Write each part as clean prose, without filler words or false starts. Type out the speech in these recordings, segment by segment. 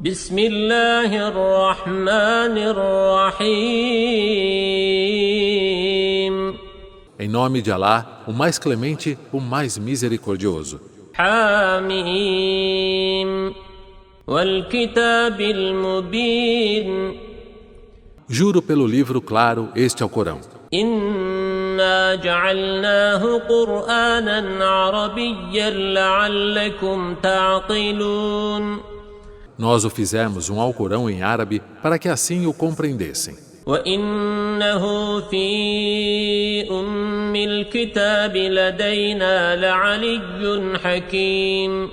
بسم الله الرحمن الرحيم Em nome de Alá, o mais clemente, o mais misericordioso. حاميم والكتاب المبين Juro pelo livro claro, este é o Corão. إنا جعلناه قرآنا عربيا لعلكم تعقلون Nós o fizemos um Alcorão em árabe para que assim o compreendessem. وإنه في أم الكتاب لدينا لعلي حكيم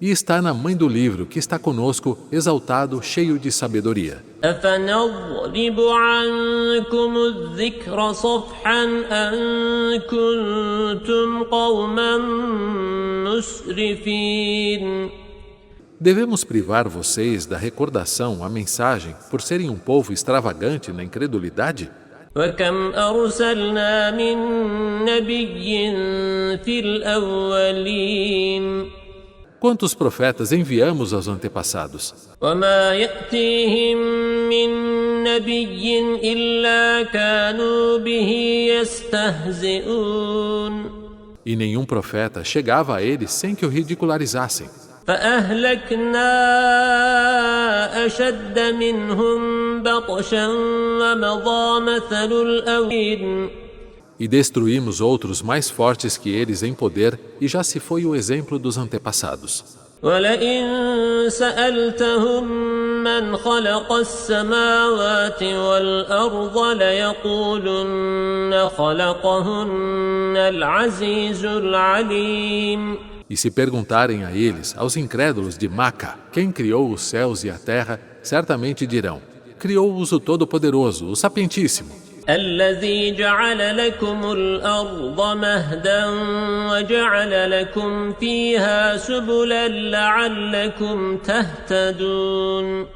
E está na mãe do livro, que está conosco, exaltado, cheio de sabedoria. أفنضرب عنكم الذكر صفحا أن كنتم قوما مسرفين Devemos privar vocês da recordação, a mensagem, por serem um povo extravagante na incredulidade? وكم أرسلنا من نبي في الأولين Quantos profetas enviamos aos antepassados? وما يأتيهم من نبي إلا كانوا به يستهزئون E nenhum profeta chegava a eles sem que o ridicularizassem. فأهلكنا أشد منهم بطشا ومضى مثل الأولين E destruímos outros mais fortes que eles em poder, e já se foi o exemplo dos antepassados. ولئن سألتهم من خلق السماوات والأرض ليقولن خلقهن العزيز العليم E se perguntarem a eles, aos incrédulos de Maca, quem criou os céus e a terra, certamente dirão: criou-os o Todo-Poderoso, o Sapientíssimo. الذي جعل لكم الأرض مهدا وجعل لكم فيها سبلا لعلكم تهتدون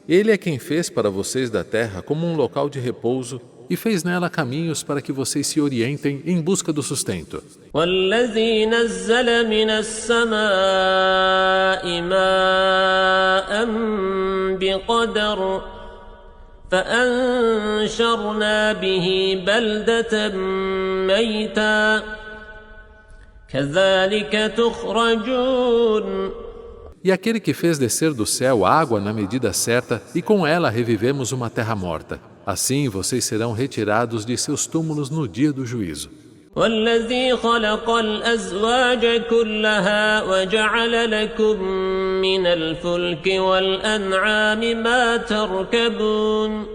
Ele é quem fez para vocês da terra como um local de repouso e fez nela caminhos para que vocês se orientem em busca do sustento. والذي نزل من السماء ماء بقدر فأنشرنا به بلدة ميتا كذلك تخرجون E aquele que fez descer do céu água na medida certa, e com ela revivemos uma terra morta. Assim vocês serão retirados de seus túmulos no dia do juízo. والذي خلق الأزواج كلها وجعل لكم من الفلك والأنعام ما تركبون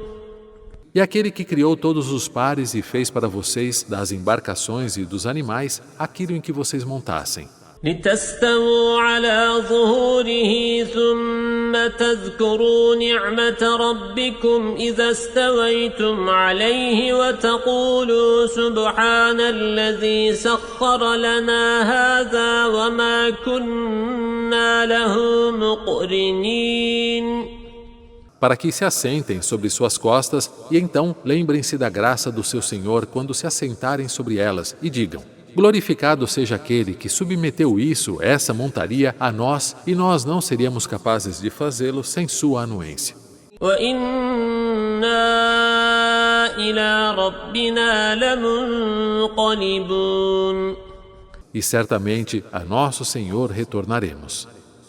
E aquele que criou todos os pares e fez para vocês, das embarcações e dos animais, aquilo em que vocês montassem. لتستووا على ظهوره ثم تذكروا نعمة ربكم إذا استويتم عليه وتقولوا سبحان الذي سخر لنا هذا وما كنا له مقرنين Para que se assentem sobre suas costas e então lembrem-se da graça do seu Senhor quando se assentarem sobre elas e digam: glorificado seja aquele que submeteu isso, essa montaria, a nós, e nós não seríamos capazes de fazê-lo sem sua anuência. وإنا إلى ربنا لمنقلبون E certamente a nosso Senhor retornaremos.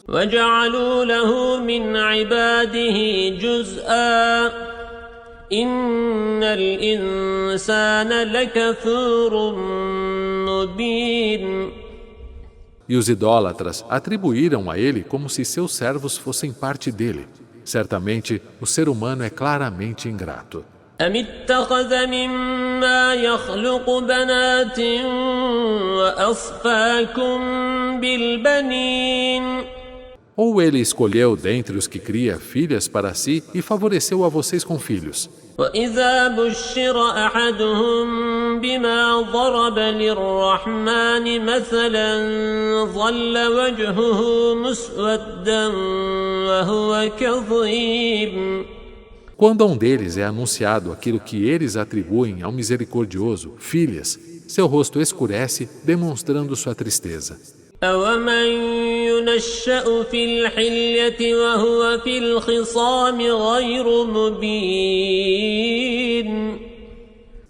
وجعلوا له من عباده جزءا إن الإنسان لكفور مبين E os idólatras atribuíram a ele como se seus servos fossem parte dele. Certamente, o ser humano é claramente ingrato. أم اتخذ مما يخلق بنات وأصفاكم بالبنين Ou ele escolheu dentre os que cria filhas para si e favoreceu a vocês com filhos. وإذا بشر أحدهم بما ضرب للرحمن مثلا ظل وجهه مسودا وهو كظيم Quando a um deles é anunciado aquilo que eles atribuem ao misericordioso, filhas, seu rosto escurece, demonstrando sua tristeza. أَوَمَنْ يُنَشَّأُ فِي الْحِلْيَةِ وَهُوَ فِي الْخِصَامِ غَيْرُ مُبِينٍ.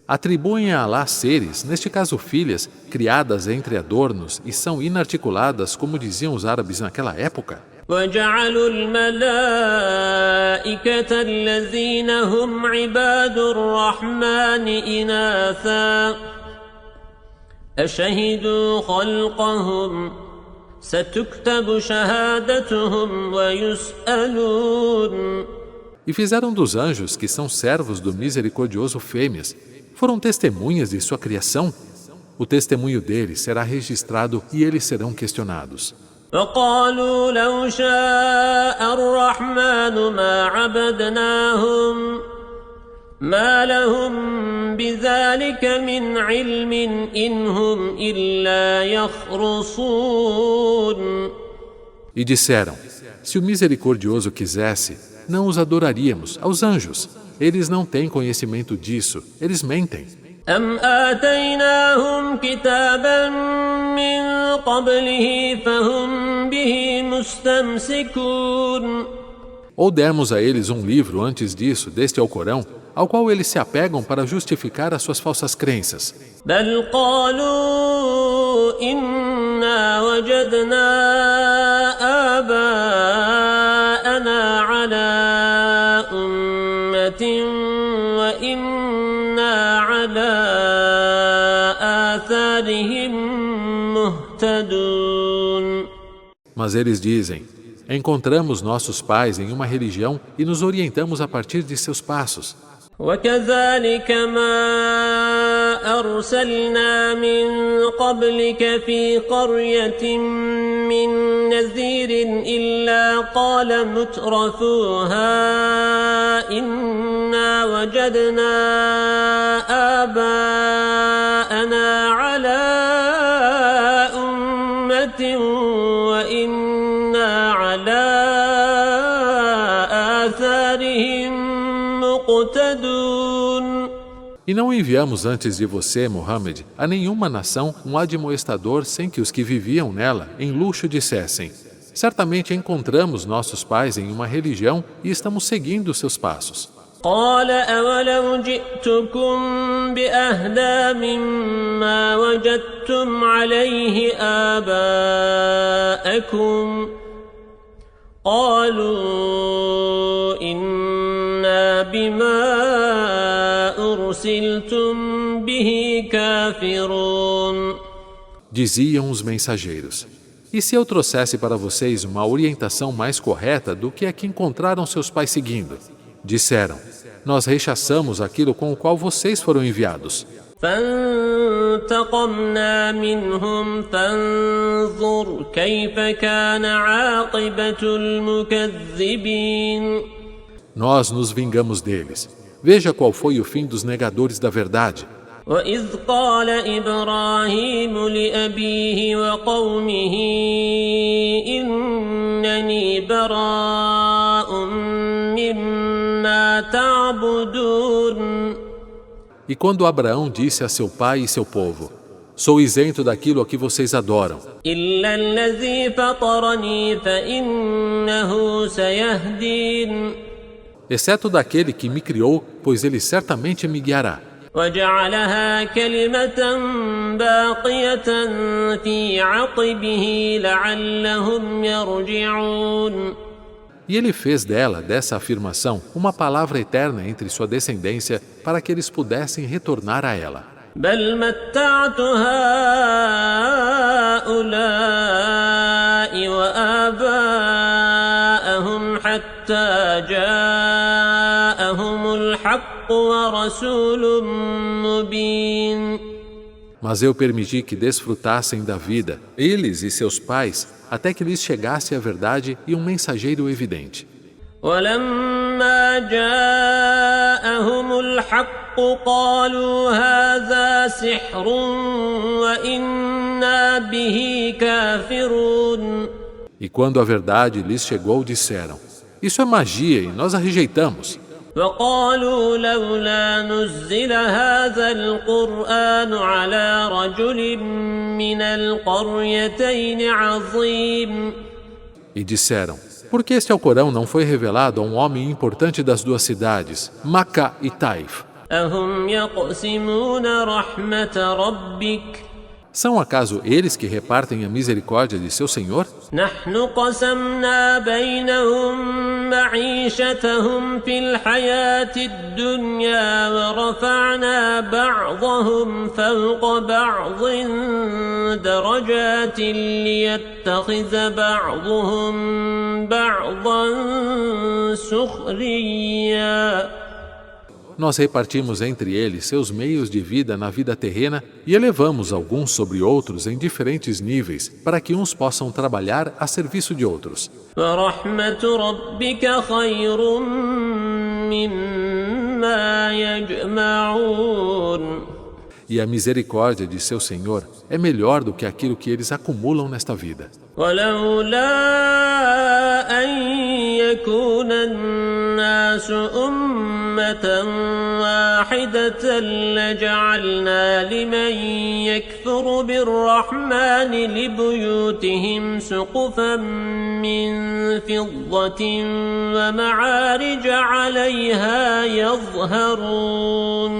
Atribuem a Alá seres, neste caso filhas, criadas entre adornos e são inarticuladas, como diziam os árabes naquela época. وَجَعَلُوا الْمَلَائِكَةَ الَّذِينَ هُمْ عِبَادُ الرَّحْمَنِ إِنَاثًا أَشَهِدُوا خَلْقَهُمْ سَتُكْتَبُ شَهَادَتُهُمْ وَيُسْأَلُونَ. E fizeram dos anjos, que são servos do misericordioso, fêmeas. Foram testemunhas de sua criação. O testemunho deles será registrado e eles serão questionados. وَقَالُوا لَوْ شَاءَ الرَّحْمَنُ مَا عَبَدْنَاهُمْ مَا لَهُمْ بِذَلِكَ مِنْ عِلْمٍ إِنْ هُمْ إِلَّا يَخْرُصُونَ. E disseram, se o misericordioso quisesse, não os adoraríamos, aos anjos. Eles não têm conhecimento disso, eles mentem. أَمْ آتَيْنَاهُمْ كِتَابًا مِّن قَبْلِهِ فَهُمْ بِهِ مُسْتَمْسِكُونَ. Ou demos a eles um livro antes disso, deste Alcorão, ao qual eles se apegam para justificar as suas falsas crenças. بَلْ قَالُوا إِنَّا وَجَدْنَا آبَاءَنَا عَلَى أُمَّةٍ وَإِنَّا عَلَى آثَارِهِمْ مُهْتَدُونَ. Mas eles dizem, encontramos nossos pais em uma religião e nos orientamos a partir de seus passos. وَكَذَلِكَ مَا أَرْسَلْنَا مِنْ قَبْلِكَ فِي قَرْيَةٍ مِّن نَّذِيرٍ إِلَّا قَالَ مُتْرَفُوهَا إِنَّا وَجَدْنَا آبَاءَنَا عَلَى أُمَّةٍ وَإِنَّا عَلَى آثَارِهِمْ مُقْتَدُونَ. E não enviamos antes de você, Muhammad, a nenhuma nação um admoestador sem que os que viviam nela em luxo dissessem, certamente encontramos nossos pais em uma religião e estamos seguindo seus passos. قال أولو جئتكم بأهدى مما وجدتم عليه آباءكم قالوا إنا بما أرسلتم به كافرون. Diziam os mensageiros, e se eu trouxesse para vocês uma orientação mais correta do que a que encontraram seus pais seguindo? Disseram, nós rechaçamos aquilo com o qual vocês foram enviados. فانتقمنا منهم فانظر كيف كان عاقبة المكذبين. Nós nos vingamos deles. Veja qual foi o fim dos negadores da verdade. وإذ قال إبراهيم لأبيه وقومه إنني براء مما تعبدون. E quando Abraão disse a seu pai e seu povo, sou isento daquilo a que vocês adoram, إلا الذي فطرني فإنه سيهدين. exceto daquele que me criou, pois ele certamente me guiará. وجعلها كلمة باقية في عقبه لعلهم يرجعون. E ele fez dela, dessa afirmação, uma palavra eterna entre sua descendência para que eles pudessem retornar a ela. بل متعت هؤلاء وآباءهم حتى جاءهم الحق ورسول مبين. Mas eu permiti que desfrutassem da vida, eles e seus pais, até que lhes chegasse a verdade e um mensageiro evidente. ولما جاءهم الحق قالوا هذا سحر وإنا به كافرون. E quando a verdade lhes chegou, disseram, isso é magia e nós a rejeitamos. وقالوا لولا نزل هذا القرآن على رجل من القريتين عظيم. E disseram: por que este Alcorão não foi revelado a um homem importante das duas cidades, Maca e Taif? أهم يقسمون رحمة ربك São acaso eles que repartem a misericórdia de seu Senhor? نحن قسمنا بينهم معيشتهم في الحياة الدنيا ورفعنا بعضهم فوق بعض درجات ليتخذ بعضهم بعضا سخريا. Nós repartimos entre eles seus meios de vida na vida terrena e elevamos alguns sobre outros em diferentes níveis para que uns possam trabalhar a serviço de outros. وَرَحْمَةُ رَبِّكَ خَيْرٌ مِّمَّا يَجْمَعُونَ. E a misericórdia de seu Senhor é melhor do que aquilo que eles acumulam nesta vida. وَلَوْلَا أَن يَكُونَ النَّاسُ أُمَّةً واحدة لجعلنا لمن يكفر بالرحمن لبيوتهم سقفا من فضة ومعارج عليها يظهرون.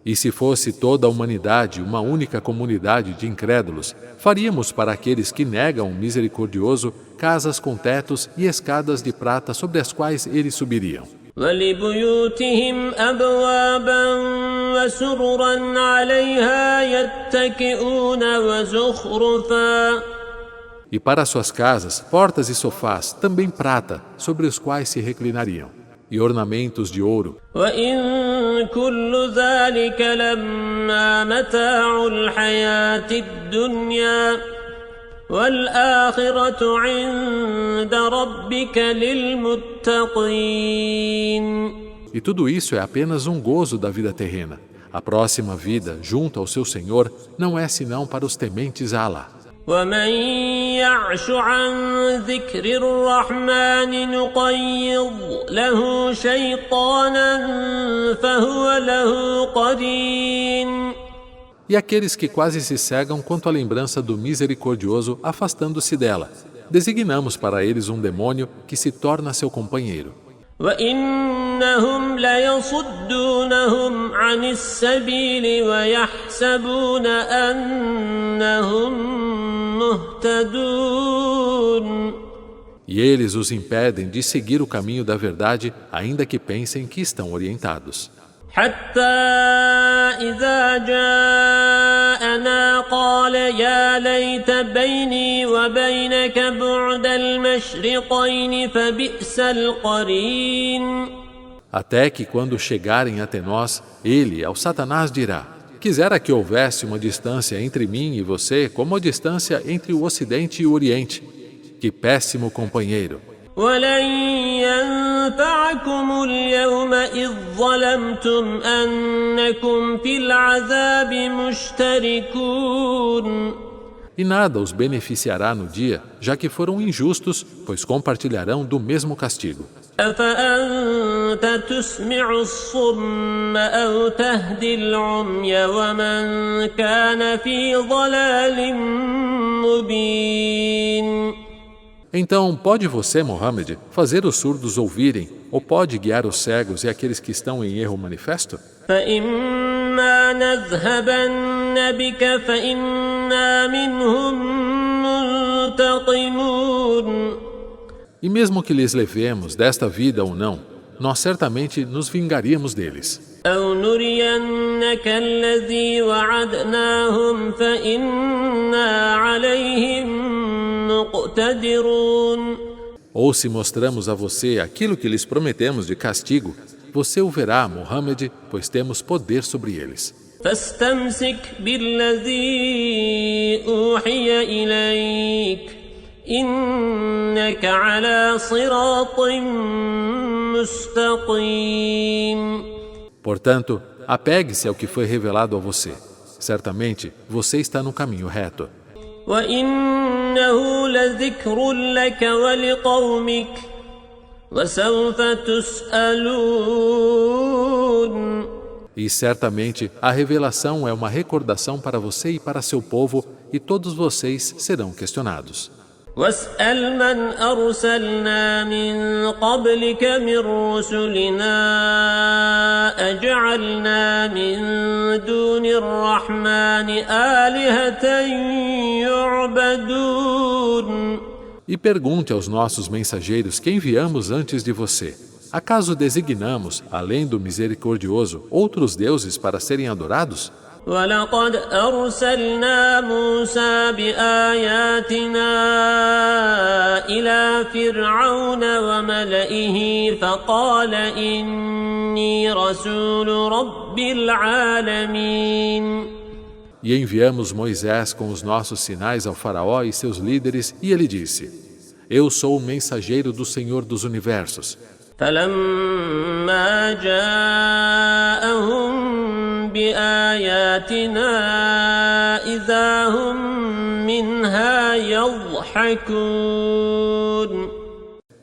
E se fosse toda a humanidade uma única comunidade de incrédulos, faríamos para aqueles que negam o misericordioso casas com tetos e escadas de prata sobre as quais eles subiriam. وَلِبُيُوتِهِمْ أَبْوَابًا وَسُرُرًا عَلَيْهَا يَتَّكِئُونَ وَزُخْرُفًا. E para suas casas, portas e sofás, também prata, sobre os quais se reclinariam, e ornamentos de ouro. وَإِن كُلُّ ذَلِكَ لَمَّا مَتَاعُ الْحَيَاةِ الدُّنْيَا وَالْآخِرَةُ عِندَ رَبِّكَ لِلْمُتَّقِينَ. E tudo isso é apenas um gozo da vida terrena. A próxima vida, junto ao seu Senhor, não é senão para os tementes a Alá. وَمَن يَعْشُ عَن ذِكْرِ الرَّحْمَنِ نُقَيِّضْ لَهُ شَيْطَانًا فَهُوَ لَهُ قَرِينٌ. E aqueles que quase se cegam quanto à lembrança do misericordioso, afastando-se dela, designamos para eles um demônio que se torna seu companheiro. وَإِنَّهُمْ لَيَصُدُّونَهُمْ عَنِ السَّبِيلِ وَيَحْسَبُونَ أَنَّهُمْ مُهْتَدُونَ. E eles os impedem de seguir o caminho da verdade, ainda que pensem que estão orientados. حتى إذا جاءنا قال يا ليت بيني وبينك بعد المشرقين فبئس القرين. Até que quando chegarem até nós, ele, ao Satanás, dirá: quisera que houvesse uma distância entre mim e você como a distância entre o Ocidente e o Oriente. Que péssimo companheiro! ولن ينفعكم اليوم إذ ظلمتم أنكم في العذاب مشتركون. E nada os beneficiará no dia, já que foram injustos, pois compartilharão do mesmo castigo. أفأنت تسمع الصم أو تهدي العمي ومن كان في ضلال مبين. Então, pode você, Mohammed, fazer os surdos ouvirem, ou pode guiar os cegos e aqueles que estão em erro manifesto? فإما نذهبن بك فإنا منهم منتقمون. E mesmo que lhes levemos desta vida ou não, nós certamente nos vingaríamos deles. أو نرينك الذي وعدناهم فإنا عليهم مقتدرون. Ou se mostramos a você aquilo que lhes prometemos de castigo, você o verá, Muhammad, pois temos poder sobre eles. فاستمسك بالذي أوحي إليك إنك على صراط مستقيم. Portanto, apegue-se ao que foi revelado a você. Certamente, você está no caminho reto. وإنه لذكر لك ولقومك وسوف تسألون. E certamente a revelação é uma recordação para você e para seu povo, e todos vocês serão questionados. واسأل من أرسلنا من قبلك من رسلنا أجعلنا من دون الرحمن آلهة يعبدون. E pergunte aos nossos mensageiros que enviamos antes de você: acaso designamos, além do misericordioso, outros deuses para serem adorados? ولقد أرسلنا موسى بآياتنا إلى فرعون وملئه فقال إني رسول رب العالمين. E enviamos Moisés com os nossos sinais ao faraó e seus líderes, e ele disse: eu sou o mensageiro do Senhor dos Universos. فلما جاءهم بآياتنا إذا هم منها يضحكون.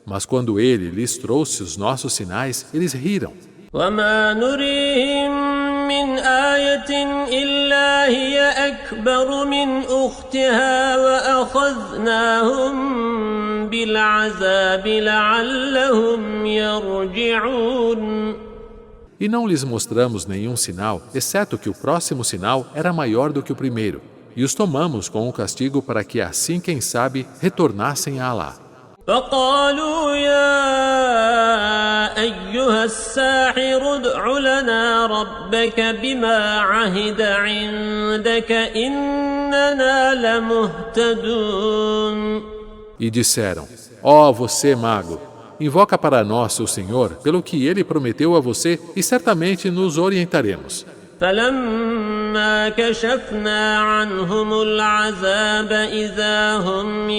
Mas quando ele lhes trouxe os nossos sinais, eles riram. وما نريهم من آية إلا هي أكبر من أختها وأخذناهم بالعذاب لعلهم يرجعون. E não lhes mostramos nenhum sinal, exceto que o próximo sinal era maior do que o primeiro, e os tomamos com o castigo para que assim, quem sabe, retornassem a Alá. فقالوا يا أيها الساحر ادع لنا ربك بما عهد عندك إننا لمهتدون. E disseram: ó você, mago, invoca para nós seu Senhor pelo que ele prometeu a você, e certamente nos orientaremos. فلما كشفنا عنهم العذاب إذا هم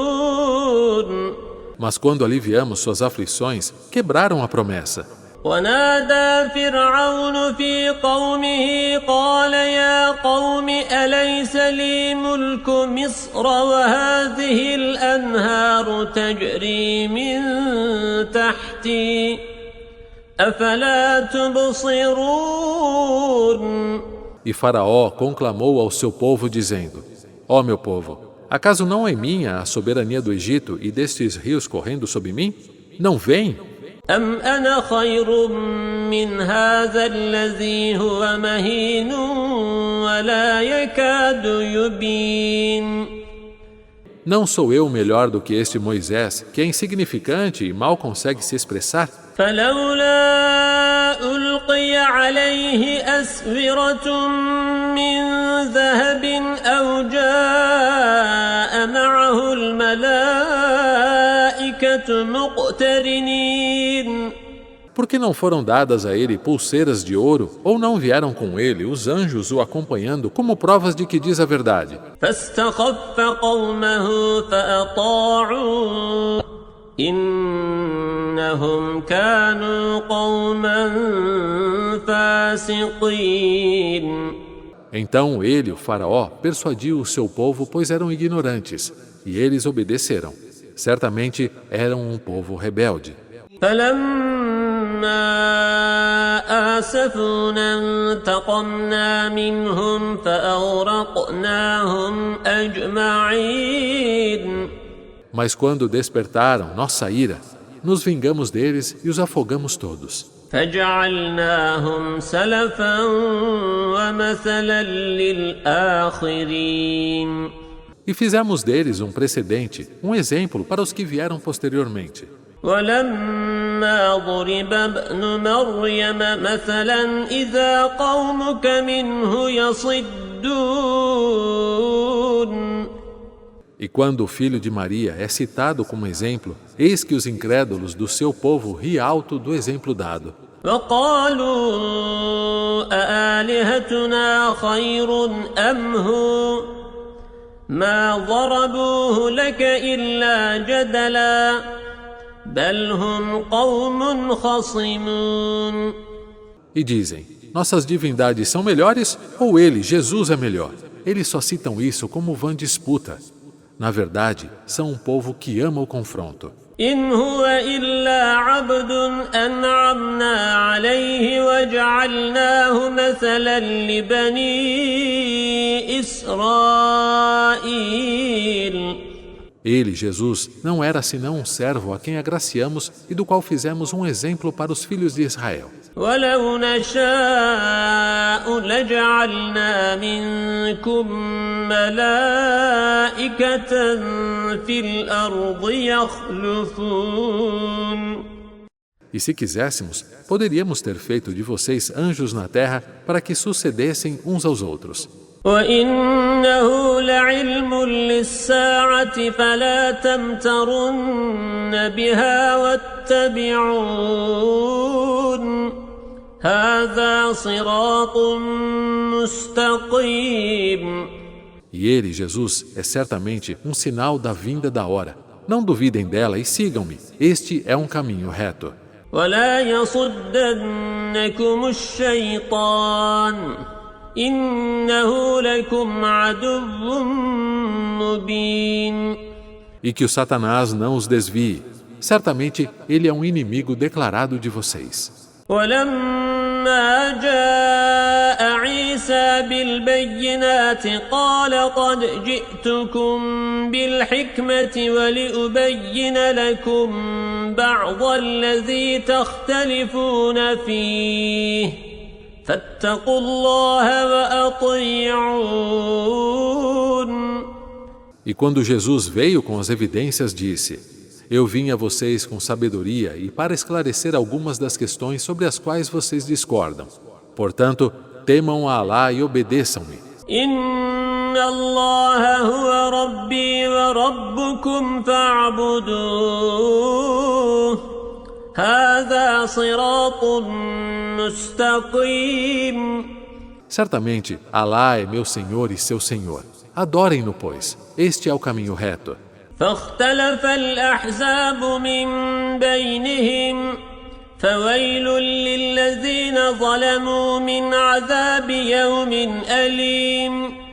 ينكثون. Mas quando aliviamos suas aflições, quebraram a promessa. ونادى فرعون في قومه قال يا قوم أليس لي ملك مصر وهذه الأنهار تجري من تحتي أفلا تبصرون. E Faraó conclamou ao seu povo dizendo: ó meu povo, acaso não é minha a soberania do Egito e destes rios correndo sob mim? Não veem? أم أنا خير من هذا الذي هو مهين ولا يكاد يبين. Não sou eu melhor do que este Moisés, que é insignificante e mal consegue se expressar? فلولا ألقي عليه أسورة من ذهب أو جاء معه الملائكة مقترنين. Por que não foram dadas a ele pulseiras de ouro, ou não vieram com ele os anjos o acompanhando como provas de que diz a verdade? فاستخف قومه فأطاعوه إنهم كانوا قوما فاسقين. Então ele, o faraó, persuadiu o seu povo, pois eram ignorantes, e eles obedeceram. Certamente eram um povo rebelde. فلما آسفونا انتقمنا منهم فأغرقناهم أجمعين. Mas quando despertaram nossa ira, nos vingamos deles e os afogamos todos. فجعلناهم سلفا ومثلا للآخرين. E fizemos deles um precedente, um exemplo para os que vieram posteriormente. ولما ضرب ابن مريم مثلا إذا قومك منه يصدون. E quando o filho de Maria é citado como exemplo, eis que os incrédulos do seu povo ri alto do exemplo dado. وقالوا أآلهتنا خير أم هو ما ضربوه لك إلا جدلا بل هم قوم خصمون. E dizem: nossas divindades são melhores ou ele, Jesus, é melhor? Eles só citam isso como vã disputa. Na verdade, são um povo que ama o confronto. إن هو إلا عبد أنعمنا عليه وجعلناه مثلا لبني إسرائيل. Ele, Jesus, não era senão um servo a quem agraciamos e do qual fizemos um exemplo para os filhos de Israel. ولو نشاء لجعلنا منكم ملائكة في الأرض يخلفون. E se quiséssemos, poderíamos ter feito de vocês anjos na terra para que sucedessem uns aos outros. وإنه لعلم للساعة فلا تمترن بها واتبعون هذا صراط مستقيم. E ele, Jesus, é certamente um sinal da vinda da hora. Não duvidem dela e sigam-me. Este é um caminho reto. ولا يصدنكم الشيطان إنه لكم عدو مبين. E que o Satanás não os desvie. Certamente, ele é um inimigo declarado de vocês. ولما جاء عيسى بالبينات قال قد جئتكم بالحكمة ولأبين لكم بعض الذي تختلفون فيه فاتقوا الله وأطيعون. E quando Jesus veio com as evidências, disse: Eu vim a vocês com sabedoria e para esclarecer algumas das questões sobre as quais vocês discordam. Portanto, temam a Alá e obedeçam-me. إن الله هو ربي وربكم فاعبدوه هذا صراط مستقيم. Certamente, Alá é meu Senhor e seu Senhor. Adorem-no, pois. Este é o caminho reto. فاختلف الأحزاب من بينهم فويل للذين ظلموا من عذاب يوم أليم.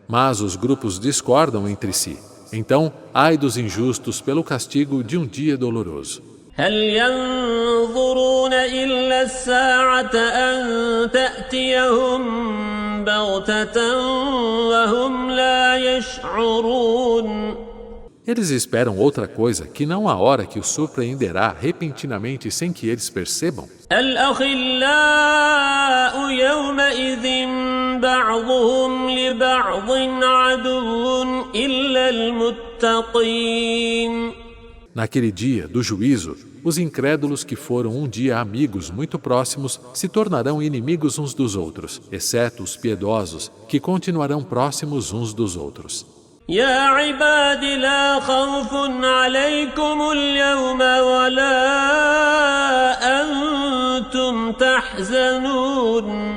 Mas os grupos discordam entre si. Então, ai dos injustos pelo castigo de um dia doloroso. هل ينظرون إلا الساعة أن تأتيهم بغتة وهم لا يشعرون. Eles esperam outra coisa que não a hora que os surpreenderá repentinamente sem que eles percebam. الأخلاء يومئذ بعضهم لبعض عدو إلا المتقين. Naquele dia do juízo, os incrédulos que foram um dia amigos muito próximos se tornarão inimigos uns dos outros, exceto os piedosos, que continuarão próximos uns dos outros. يا عباد لا خوف عليكم اليوم ولا أنتم تحزنون.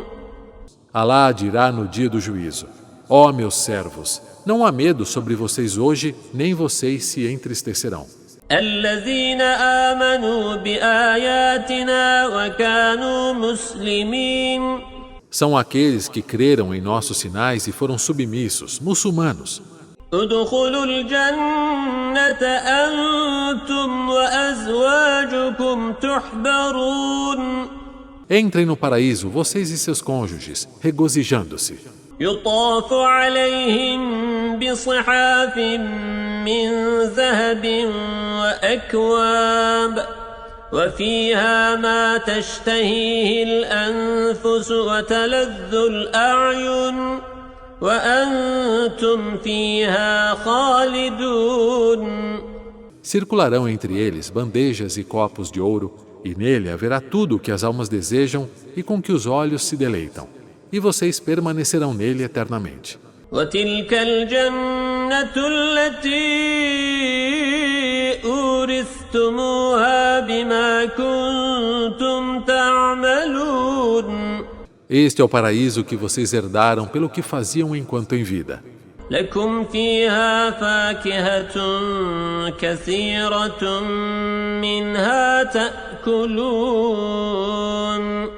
Alá dirá no dia do juízo: Ó meus servos, não há medo sobre vocês hoje, nem vocês se entristecerão. الذين آمنوا بآياتنا وكانوا مسلمين. São aqueles que creram em nossos sinais e foram submissos, muçulmanos. ادخلوا الجنة أنتم وأزواجكم تحبرون. Entrem no paraíso, vocês e seus cônjuges, regozijando-se. يطاف عليهم بصحاف من ذهب وأكواب وفيها ما تشتهيه الأنفس وتلذ الأعين وأنتم فيها خالدون. Circularão entre eles bandejas e copos de ouro, e nele haverá tudo o que as almas desejam e com que os olhos se deleitam. E vocês permanecerão nele eternamente. وتلك الجنة التي أورثتموها بما كنتم تعملون. Este é o paraíso que vocês herdaram pelo que faziam enquanto em vida. لكم فيها فاكهة كثيرة منها تأكلون.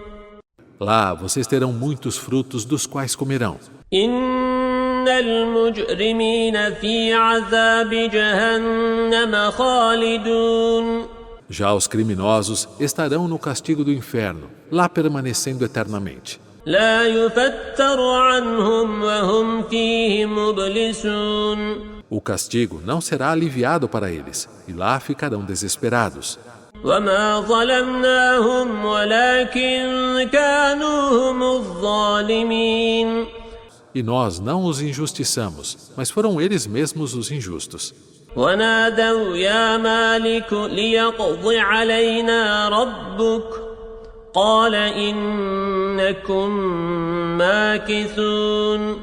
Lá vocês terão muitos frutos dos quais comerão. إن المجرمين في عذاب جهنم خالدون. Já os criminosos estarão no castigo do inferno, lá permanecendo eternamente. لا يفتر عنهم وهم فيه مبلسون. O castigo não será aliviado para eles, e lá ficarão desesperados. وما ظلمناهم ولكن كانوا هم الظالمين. E nós não os injustiçamos, mas foram eles mesmos os injustos. ونادوا يا مالك ليقض علينا ربك قال إنكم ماكثون.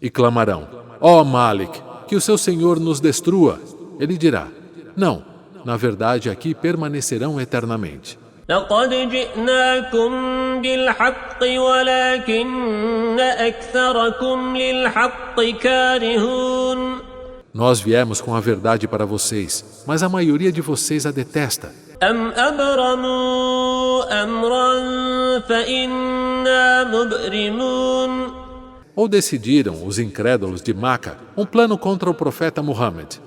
E clamarão: ó Malik, que o seu Senhor nos destrua. Ele dirá: não, na verdade aqui permanecerão eternamente. لقد جئناكم بالحق ولكن أكثركم للحق كارهون. Nós viemos com a verdade para vocês, mas a maioria de vocês a detesta. أم أبرموا أمرا فإنا مبرمون. Ou decidiram os incrédulos de Maca um plano contra o profeta Muhammad?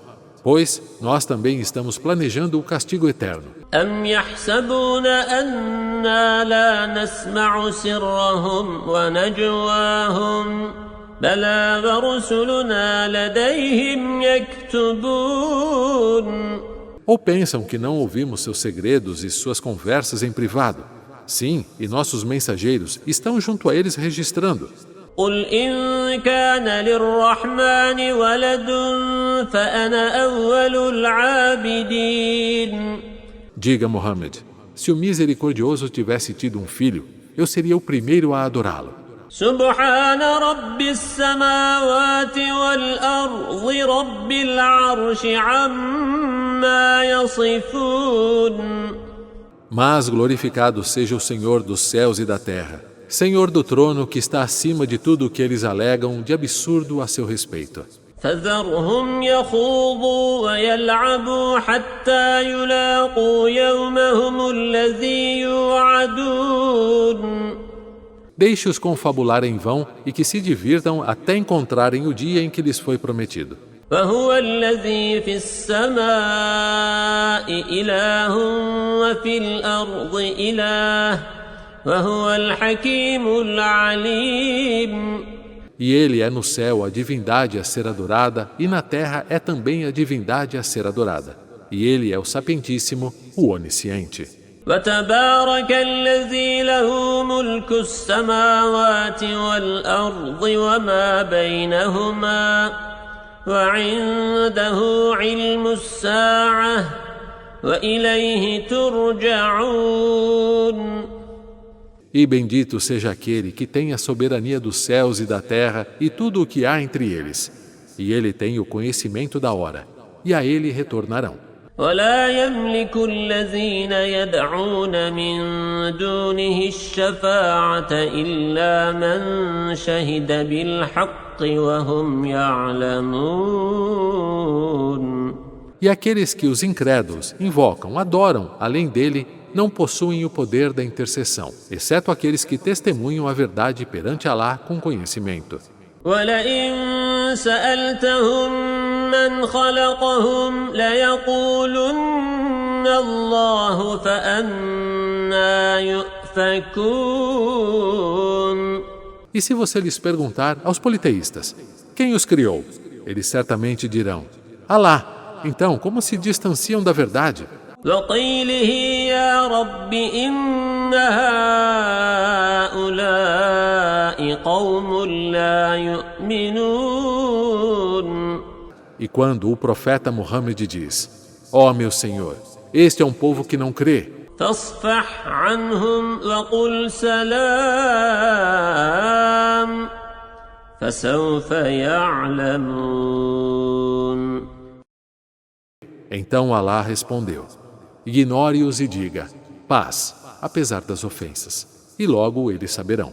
Pois nós também estamos planejando o castigo eterno. أم يحسبون أنا لا نسمع سرهم ونجواهم بلى ورسلنا لديهم يكتبون. Ou pensam que não ouvimos seus segredos e suas conversas em privado? Sim, e nossos mensageiros estão junto a eles registrando. قل إن كان للرحمن ولد فأنا أول العابدين. Diga, Muhammad, se o misericordioso tivesse tido um filho, eu seria o primeiro a adorá-lo. سبحان رب السماوات والأرض رب العرش عما يصفون. Mas glorificado seja o Senhor dos céus e da terra, Senhor do trono que está acima de tudo o que eles alegam de absurdo a seu respeito. فذرهم يخوضوا ويلعبوا حتى يلاقوا يومهم الذي يوعدون. Deixe-os confabular em vão e que se divirtam até encontrarem o dia em que lhes foi prometido. وهو الذي في السماء إله وفي الأرض إله وهو الحكيم العليم. E ele é no céu a divindade a ser adorada, e na terra é também a divindade a ser adorada. E ele é o sapientíssimo, o onisciente. وتبارك الذي له ملك السماوات والأرض وما بينهما وعنده علم الساعة وإليه ترجعون. E bendito seja aquele que tem a soberania dos céus e da terra e tudo o que há entre eles. E ele tem o conhecimento da hora, e a ele retornarão. ولا يملك الذين يدعون من دونه الشفاعة إلا من شهد بالحق وهم يعلمون. E aqueles que os incrédulos invocam, adoram, além dele, não possuem o poder da intercessão, exceto aqueles que testemunham a verdade perante Alá com conhecimento. وَلَئِن سَأَلْتَهُم مَّنْ خَلَقَهُمْ لَيَقُولُنَّ اللَّهُ فَأَنَّىٰ يُؤْفَكُونَ. E se você lhes perguntar aos politeístas, quem os criou? Eles certamente dirão, Alá. Então, como se distanciam da verdade? وَقِيلِهِ يَا رَبِّ إِنَّ هَٰؤُلَاءِ قَوْمٌ لَّا يُؤْمِنُونَ. E quando o profeta Muhammad diz, ó meu Senhor, este é um povo que não crê. فاصفح عنهم وقل سلام فسوف يعلمون. Então Alá respondeu, ignore-os e diga, paz, apesar das ofensas, e logo eles saberão.